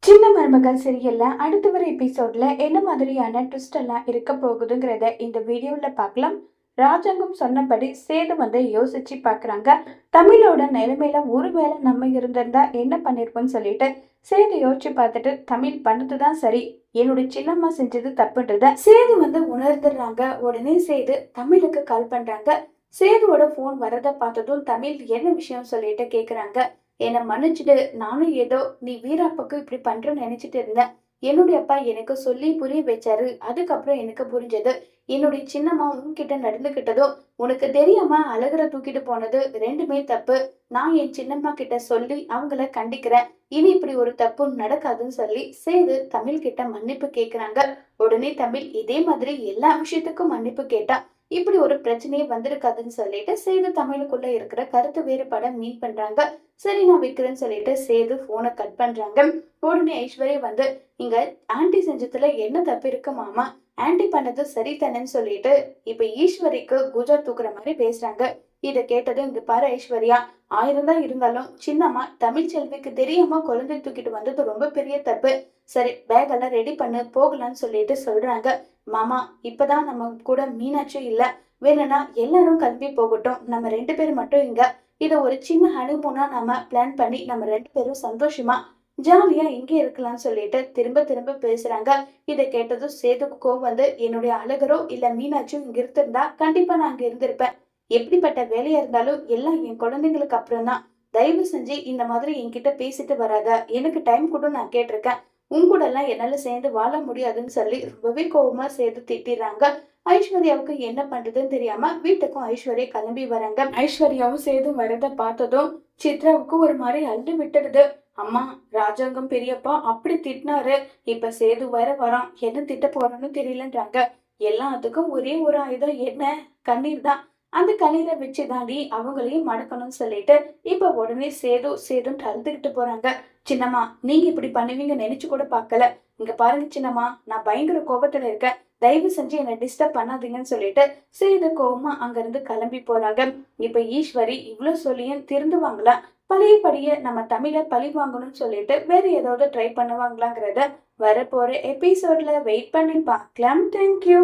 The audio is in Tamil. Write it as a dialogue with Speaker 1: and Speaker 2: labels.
Speaker 1: சின்ன மருமகள் சீரியல்ல அடுத்து வர எபிசோட்ல என்ன மாதிரியான ட்விஸ்ட் எல்லாம் இருக்க போகுதுங்கிறத இந்த வீடியோல பார்க்கலாம். ராஜாங்கம் சொன்னபடி சேது யோசிச்சு பாக்குறாங்க. தமிழோட நிலைமையில ஒருவேளை நம்ம இருந்திருந்தா என்ன பண்ணிருப்போம்னு சொல்லிட்டு சேது யோசிச்சு பார்த்துட்டு தமிழ் பண்ணதுதான் சரி, என்னுடைய சின்னம்மா செஞ்சது தப்புன்றத சேது உணர்ந்துடுறாங்க. உடனே சேது தமிழுக்கு கால் பண்றாங்க. சேதுவோட போன் வரத பார்த்ததும் தமிழ் என்ன விஷயம் சொல்லிட்டு கேக்குறாங்க. என்னை மன்னிச்சுட்டு, நானும் ஏதோ நீ வீராப்பாக்கு இப்படி பண்றேன்னு நினைச்சிட்டு இருந்தேன். என்னுடைய அப்பா எனக்கு சொல்லி புரிய வச்சாரு. அதுக்கப்புறம் எனக்கு புரிஞ்சது, என்னுடைய சின்னம்மா உன்கிட்ட நடந்துகிட்டதும் உனக்கு தெரியாம அழகுற தூக்கிட்டு போனது ரெண்டுமே தப்பு. நான் என் சின்னம்மா கிட்ட சொல்லி அவங்கள கண்டிக்கிறேன். இனி இப்படி ஒரு தப்பு நடக்காதுன்னு சொல்லி சேது தமிழ் கிட்ட மன்னிப்பு கேக்குறாங்க. உடனே தமிழ் இதே மாதிரி எல்லா விஷயத்துக்கும் மன்னிப்பு கேட்டா இப்படி ஒரு பிரச்சனையே வந்திருக்காதுன்னு சொல்லிட்டு சேது தமிழுக்குள்ள இருக்கிற கருத்து வேறுபாட மீட் பண்றாங்க. சரி நான் வைக்கிறேன்னு சொல்லிட்டு சேது போனை கட் பண்றாங்க. உடனே ஐஸ்வர்யா இங்க ஆன்டி செஞ்சதுல என்ன தப்பு இருக்கு மாமா, ஆன்டி பண்ணது சரி தானேன்னு சொல்லிட்டு இப்ப ஈஸ்வரிக்கு குஜா தூக்குற மாதிரி பேசுறாங்க. இத கேட்டதும் இங்க பாரு ஐஸ்வர்யா, 1000 தான் இருந்தாலும் சின்னம்மா தமிழ் செல்விக்கு தெரியாம குழந்தை தூக்கிட்டு வந்தது ரொம்ப பெரிய தப்பு. சரி பேக் எல்லாம் ரெடி பண்ணு போகலான்னு சொல்லிட்டு சொல்றாங்க. மாமா இப்பதான் நம்ம கூட மீனாட்சியும் இல்ல, வேணும்னா எல்லாரும் கிளம்பி போகட்டும், நம்ம 2 பேர் மட்டும் இங்க இத ஒரு சின்ன ஹனிமூனா நம்ம பிளான் பண்ணி நம்ம 2 பேரும் சந்தோஷமா ஜாலியா இங்கே இருக்கலாம்னு சொல்லிட்டு திரும்ப திரும்ப பேசுறாங்க. இதை கேட்டதும் சேதுக்கும் என்னுடைய அழகரோ இல்ல மீனாட்சியும் இங்க இருந்திருந்தா கண்டிப்பா நான் அங்க இருந்திருப்பேன். எப்படிப்பட்ட வேலையா இருந்தாலும் எல்லாம் என் குழந்தைங்களுக்கு அப்புறம் தான். தயவு செஞ்சு இந்த மாதிரி என்கிட்ட பேசிட்டு வராத, எனக்கு டைம் கூட நான் கேட்டிருக்கேன். உன் கூட எல்லாம் என்னால சேர்ந்து வாழ முடியாதுன்னு சொல்லி ரொம்பவே கோபமா சேர்த்து திட்டிடுறாங்க. ஐஸ்வர்யாவுக்கு என்ன பண்றதுன்னு தெரியாம வீட்டுக்கும் ஐஸ்வர்யா கிளம்பி வராங்க. ஐஸ்வர்யாவும் சேது வரத பார்த்ததும் சித்ராவுக்கு ஒரு மாதிரி அள்ளு விட்டுடுது. அம்மா, ராஜாங்கம் பெரியப்பா அப்படி திட்டினாரு, இப்ப சேது வரான், என்ன திட்ட போறோன்னு தெரியலன்றாங்க. எல்லாத்துக்கும் ஒரே ஒரு ஆயுதம் என்ன, கண்ணீர் தான். அந்த கண்ணீரை வச்சு தாண்டி அவங்களையும் மடக்கணும்னு சொல்லிட்டு இப்ப உடனே சேதுன்னு அழுதுகிட்டு போறாங்க. சின்னம்மா நீங்க இப்படி பண்ணுவீங்க நினைச்சு கூட பாக்கல. இங்க பாருங்க சின்னம்மா, நான் பயங்கர கோபத்துல இருக்கேன், தயவு செஞ்சு என்னை டிஸ்டர்ப் பண்ணாதீங்கன்னு சொல்லிட்டு சேது கோவமா அங்க இருந்து கிளம்பி போறாங்க. இப்ப ஈஸ்வரி இவ்வளவு சொல்லியும் திருந்துவாங்களா, பழையபடியே நம்ம தமிழை பழி வாங்கணும்னு சொல்லிட்டு வேற ஏதாவது ட்ரை பண்ணுவாங்களாங்கிறத வரப்போற எபிசோட்ல வெயிட் பண்ணி பார்க்கலாம். தேங்க்யூ.